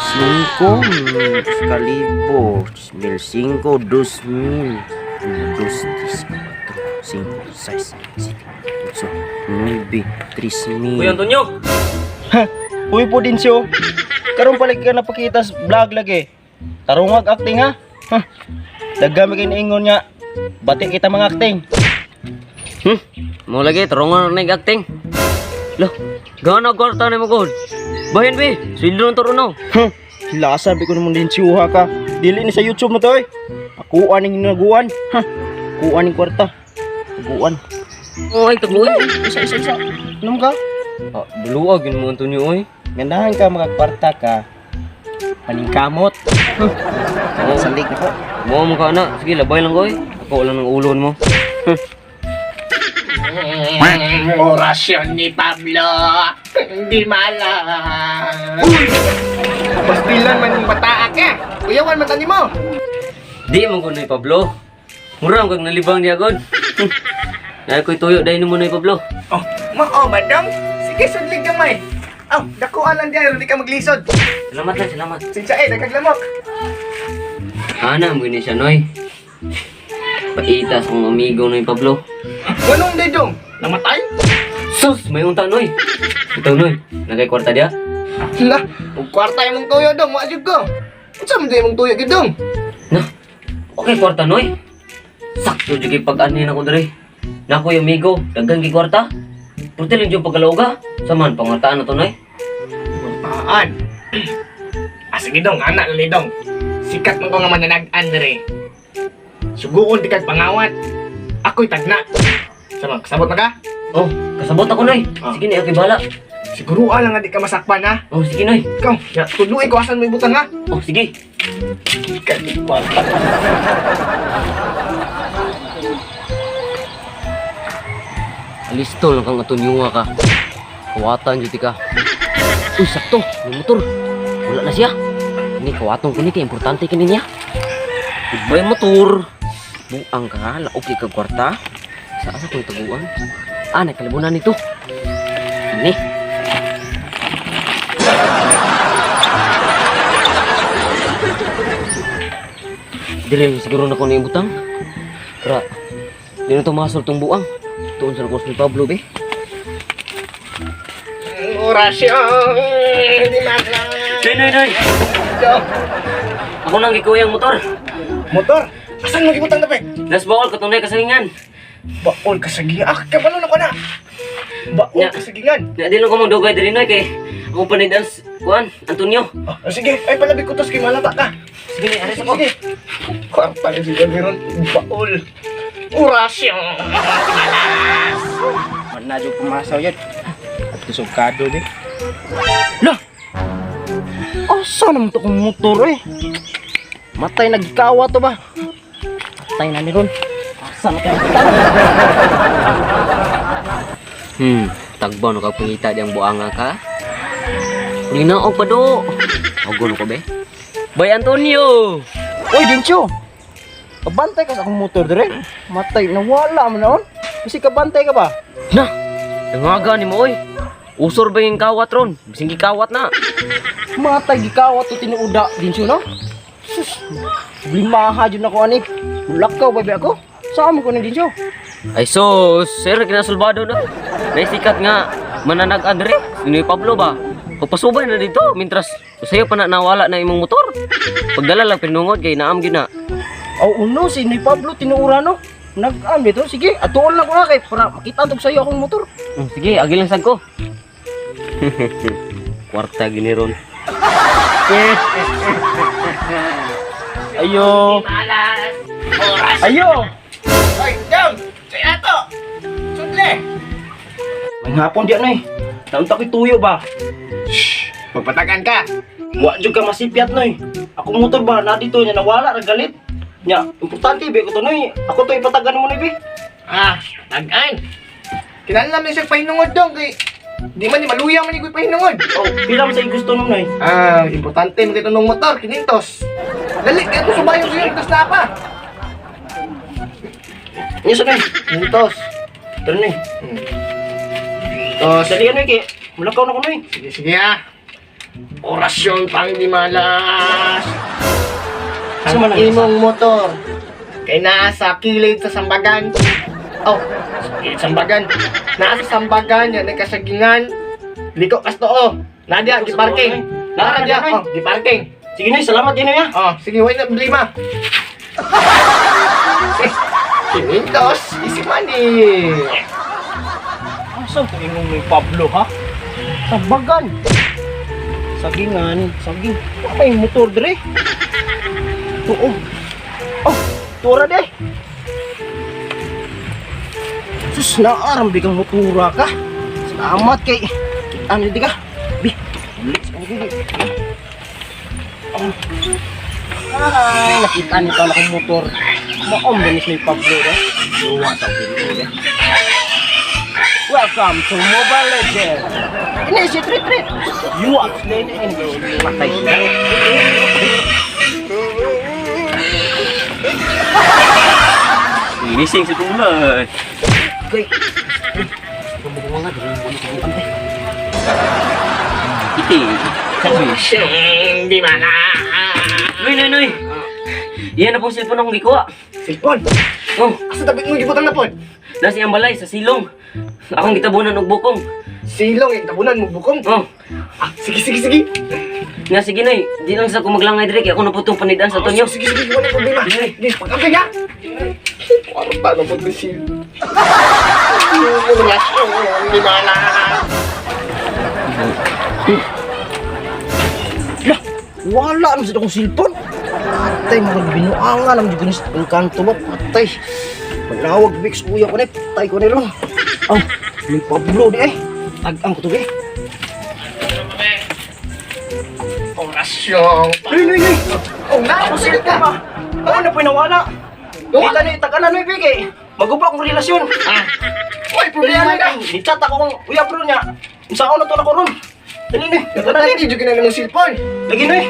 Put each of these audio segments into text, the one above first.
Cinco, kalibo, 1005, 2000, 5, 6, 7, 8, 9, 3000. Uy, Antonio! Uy po din siyo. Karon pala ka napakita sa vlog lagi. Tarungag acting ha. Dagami kayo ingon nga. Bati kita mga acting. Mau lagi, terungan nag-acting. Loh, gana kwarta na mo god. Bayan be, sweldo ng turunaw. Lasan ko naman din siya ka. Dili ni sa YouTube mo to eh. Ako aning naguan. Ako aning kwarta. Naguan. Oy, taguin. Isa. Anong ka? Ah, duluwag yun mo Antonio oy. Gandahan ka mga kwarta ka. Paningkamot. Salig na ko. Mo mo ka na. Sige, labay lang ko eh. Ako lang ng ulon mo. Orasyon ni Pablo, hindi malang. Pastilan man yung bataa ka. Kuyawan man tani mo. Di mo ko na Pablo. Murang kag nalibang niya god. Ay ko'y tuyo dahil mo na Pablo. Oh, badong. Sige, sudlig gamay. Oh, dakuan lang diyan, hindi ka maglisod. Salamat na, salamat. Sinsa nagkaglamok. Ana mo ni siya noy. Paitas kong amigo na Pablo. Ganong dedong? Namatay? Sus, may unta noy. Ito noy, nagay kwarta dia. Lah, ug kwarta imong tuyo dong, wa jud ko. Unsa man imong tuyo gidong? Na, okay kwarta noy. Sakto jud kay pag-ani na ko dere. Na ko yung amigo, daghan gi kwarta. Purti lang yung pagkalauga. Saman pangartaan na to noy. Paan? Sige dong, anak na dong. Sikat mo ko nga mananag-an dere. Suguon di kag pangawat. Ako'y tagna. Sama, kasabot na ka? Oh, kasabot ako noy. Sige na, okay bala. Siguro lang nga di ka masakpan ha. Oh, sige noy. Ikaw, tuduin ko asan mo ibutang ha. Oh, sige. Alisto lang kang atunyuha ka. Kawatan jud ka. Uy, sakto. May motor. Wala na siya. Ini kawatong ko ni kay importante kini niya. Ibay motor. Buang ka, laog kay kag kwarta. Sa asa ko taguan? Ah, nakalimunan nito. Ini. Dili siguro na ko na ibutang. Kara. Di na to masol tong buang. Tuon sa kos ni Pablo be. Orasyon di malang. Noy. Ako nang gikuyang motor. Motor? Asan mo ibutang na pe? Nas bawal ka tunay kasalingan. Baol kasagingan. Kabalo na ko na. Baol Ya. kasagingan. Na di lang ko magdugay diri noy kay ako panidal kuan Antonio. Sige, ay palabi ko tos kay malata ka. Sige ni aris ako. Sige. Kuang pala si Meron. Baol. Orasyon. Mana jud pumasaw yun. At kusugkado di. Lah. Asa naman to kong motor eh? Matay nagkawa to ba? Matay na ni Ron. Asa na kaya? Tagbaw no kag pangita diyang buanga ka. Linaog pa do. Agon ko be. Bay Antonio. Uy, Dincho! Kabantay ka sa akong motor dire. Matay, nawala mo naon. Kasi kabantay ka ba? Na. Nangaga ni mo oy. Usor ba yung kawat ron? Bising gikawat na. Matay, gikawat to tinuuda, Dincho, no? Sus, limaha dyan ako, anik. Lakaw, baby ako. Saan mo ko ni Dincho? Ay sos, sir kinasulbado na. Naisikat nga mananag Andre. Sino Pablo ba? Pagpasubay na dito, mintras sa'yo pa na nawala na imong motor. Pagdala lang pinungod kay naam gina. Aw, uno, si ni Pablo, tinuura, no? Nag-ami to, sige, atuon lang ko na kay para makita tog sa'yo akong motor. Sige, agil lang sad ko. Kwarta gini ron. Ayo! Malas. Ayo! Oy, dong. Say ato. Sudle. May hapon diyan, eh. Naunta ko'y tuyo ba? Shh. Magpatagan ka. Wa jud ka masipyat, noy. Ako motor ba, na dito niya nawala, nagalit. Nya, importante, be, ko to, noy. Ako to ipatagan mo, noy, be. Tagan. Kinahanglan man siya pahinungod dong kay di man ni maluya man ni ko'y pahinungod. Oh, pila mo sa gusto nung, noy. Importante mo kito ng motor, kinintos. Dali, kaya ito subayong siya, kinintos na pa. Nya sa, noy. Mintos. Pero, noy. Dali yan, noy, kay mulakaw na ko, noy. Sige ha. Orasyon pang di malas. Asa man Ang ang imong motor kay naa sa kilid sa sambagan. Oh, sa kilid sambagan. Naa sa sambagan yan ay kasagingan. Liko kas too. Nadia di parking. Nadia, oh, di parking. Sige Noy, salamat din Noy ha. Oh, sige, wait na problema. Kinintos, easy money. Asa ko imong Noy Pablo ha? Sabagan. Sagingan, saging. Apa yung motor dire? Oo. Oh, tura de. Sus, naaram di kang motora ka. Salamat kay ano di ka? Bi, bilis ka gini. Ay, nakita nito na akong motor. Maom din ni Pablo de. Luwa sa pinto de. Welcome to Mobile Legends. Ini si Trit. You are playing in the matay siya. Missing si Tulay. Okay. Bumbukan nga, dali mo sa bukan eh. Iti. Orasyon di malas. Noy. Iyan na pong cellphone akong gikuha. Silpon, Oh, asa tabi mo gibutan na pod? nasa iyang balay, sa silong. Akong gitabunan og bukong. Silong, yung tabunan mo bukong. Oh, Ah, sige. nga sige Noy. Di lang sa kumaglangay dire, kaya ako naputong panidaan sa tonyo. Sige, wala problema. Sige, pag-amping ha. Paano po ito si... Orasyon di malas. Lah, wala naman sa akong cellphone. Patay, mga binuanga naman dito ang kanto ba? Patay. Manawag, Bix, kuya ko na, patay ko na rin. Oh, may Pablo di eh. Tag-ang ko to eh. Orasyon. Noy. Oh, nakusilit ka ba? Ano na po nawala? Kita ni tagalan Noy, Big eh. Maguba akong relasyon. Ah, uy, problema na. Ni-chat ako kung uya bro niya. Saan ako na to na ko ron? Dali ni. Ito na hindi juga na ng cellphone. Lagi Noy.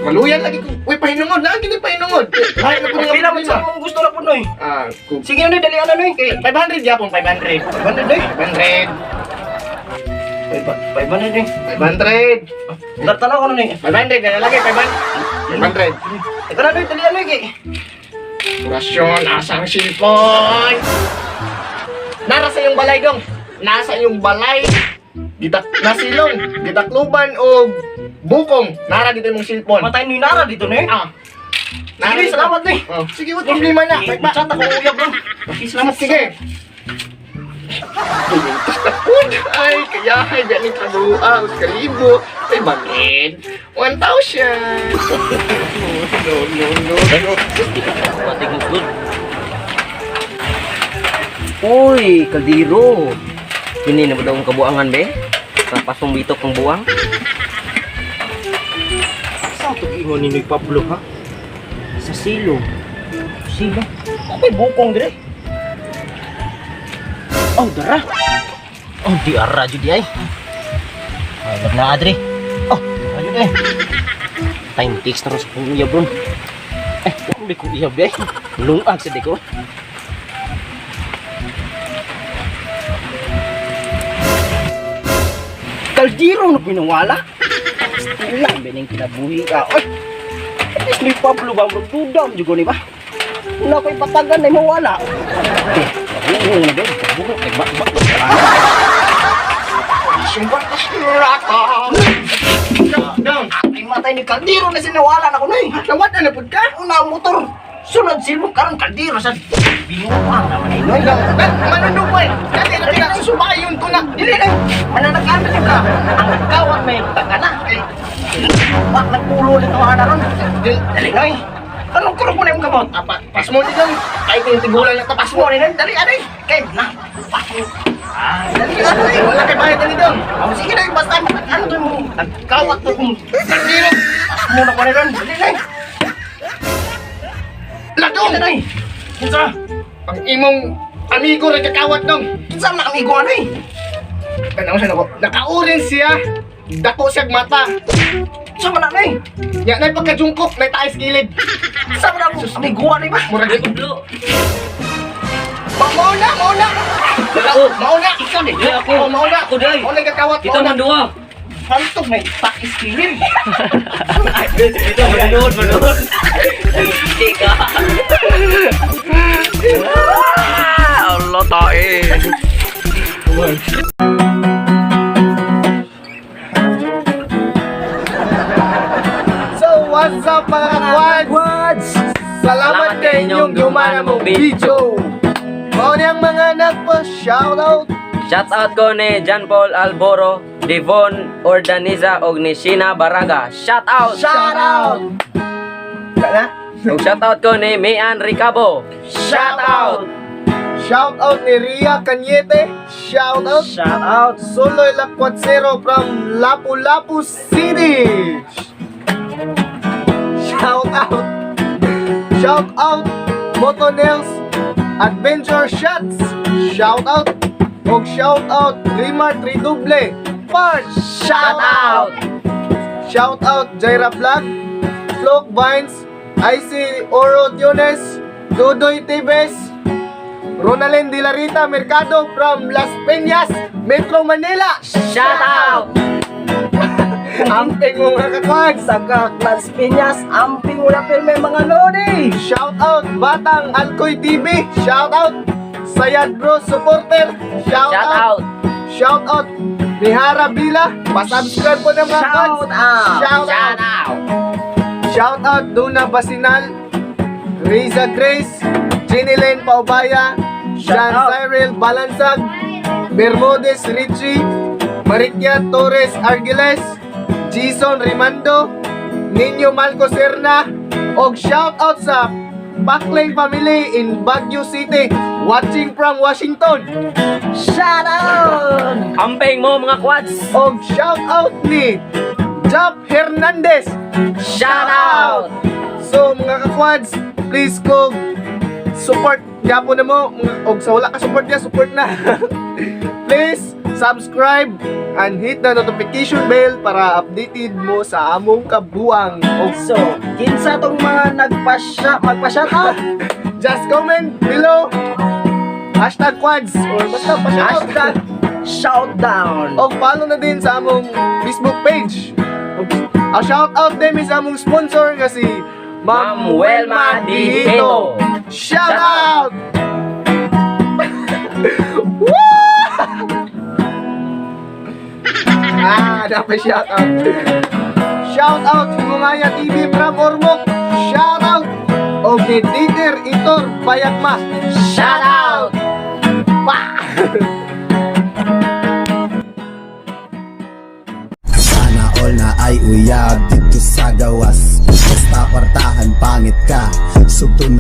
Maluyan lagi ko. Uy, pahinungod. Lagi ko pahinungod. Ay, naku Okay naman sa mong gusto na po Noy. Ah, kung... Sige Noy, dali ano Noy. Okay, 500 yapon, 500. 500 Noy. 500. 500 Noy. 500. Dartala ko na Noy. 500, na lagi, 500. 500. Ikaw na Noy, dali ano Noy. Orasyon, asang cellphone. Nasa yung balay dong. Nasa yung balay. Nasilong. Gitakluban o bukong. Nara dito yung cellphone. Matay Noy Nara dito Noy. Ah. Sige, dito. salamat Noy. Oh, sige, wala problema na. Chat ako uya bro. Salamat, sige. Ay, kaya ay ganit trabuha. Kalibo. Ay, bakit? 1,000. No. Pati good. Uy, kaldiro. Kini na ba daw ang kabuangan be? Tapasong bitok ng buang. Saan ito ingon ni Noy Pablo ha? Sa silo. Silo? May bukong dire. Oh, dara. Oh, di ara jud ay. Ay, na adre. Oh, ayun eh. Time takes terus kung iya bro. Hindi ko iya be. Lungag sa di ko. Kaldiro na pinawala. Ilang bening kinabuhi ka. Oy. At least may Pablo ba bro? Dudam juga ni ba? Una ko'y patagan na mawala. Buko na ba? Buko. Ay, ba? Sumbat na raka. Down. Ay, matay ni Kaldiro na sinawala na ko na eh. Nawat na napod ka? Una ang motor. Sunod silmo karang Kaldiro sa binuang naman eh. Noy, Manunupay. Kasi nakita ko sumayon ko na. dili na. Mananag-ano niyo ka. Ang nagkawat may taga na. Wak nagpulo nito na ron. Dali Noy. Anong kurog mo na yung kamot? Pas mo ni dong. Kahit yung tigulan na tapas mo. Pasmo ni Noy. Dali, aday. Kay, na. Pasmo. Dali, aday. Wala kay bayad ni dong. Oh, sige na, basta ano to mo, nagkawat to kung Kaldiro. Pasmo na ko na ron. Dali na. Ladong. Dali na. Kinsa? Ang imong amigo nagkakawat dong. Kinsa na amigo ano eh? Ano siya nako? Nakaurin siya. Dako siyag mata. Sama na na eh. Ya na pagkajungkok, na tayo skilid. Sama na mo, amigo ano eh ba? Murag ito. Pablo. Mauna. Mauna. Ikaw din. Di ako. Oh, mauna. Ako, day. Mauna kakawat. Kita man duwa. Hantog na itakis kilin. Ito, manood. Hindi ka. Allah tae. So, what's up mga kakwads? Salamat kay inyong dumana mong video. Mao niyang mga nagpa-shoutout. Shoutout ko ni John Paul Alboro, Devon Ordaniza og ni Sheena Baraga. Shoutout! Shoutout! Kana? Ug shoutout ko ni Mian Ricabo. Shoutout! Shoutout ni Ria Cañete. Shoutout! Shout out. Soloy Lacuatsero from Lapu-Lapu City. Shoutout! Shoutout! Motonels Adventure Shots. Shoutout! Og shoutout Grimar Triduble Part. Shoutout! Shoutout Jaira Vlog, Flock Vines, IC Oro Tunes, Dudoy Tibes, Ronalyn De La Rita Mercado from Las Peñas, Metro Manila. Shoutout! Amping mo mga kakwag sa Las Peñas, amping mo na filme mga lodi. Shoutout Batang Alcoy TV. Shoutout Sayad Bro Supporter. Shoutout! Shoutout Mihara Bila. Pa-subscribe po ng mga kakwag. Shoutout Shoutout! Shoutout Duna Basinal, Riza Grace, Ginny Paubaya, Jean Cyril Balansag, Bermudez Richie, Marikia Torres Argiles, Jason Rimando, Nino Malco Serna, og shoutout sa Backlane family in Baguio City, watching from Washington. Shoutout! Amping mo mga quads! Og shoutout ni Jap Hernandez. Shoutout! So mga kakwads, please ko support gapo na mo og sa wala ka support niya, support na. Please subscribe and hit the notification bell para updated mo sa among kabuang. Og so, kinsa tong mga magpa-shoutout? Just comment below #quads or basta pa-shoutout. Shoutout! Og follow na din sa among Facebook page. Ang shoutout din sa among sponsor kasi Ma'am Welma Dihito. Shoutout! Dapat shoutout. Shoutout Himungaya TV from Ormoc. Shoutout! Og ni Dieter Itor Bayagma. Shoutout! Sana all na ay uyab dito sa gawas. Basta kwartahan pangit ka. Sugtun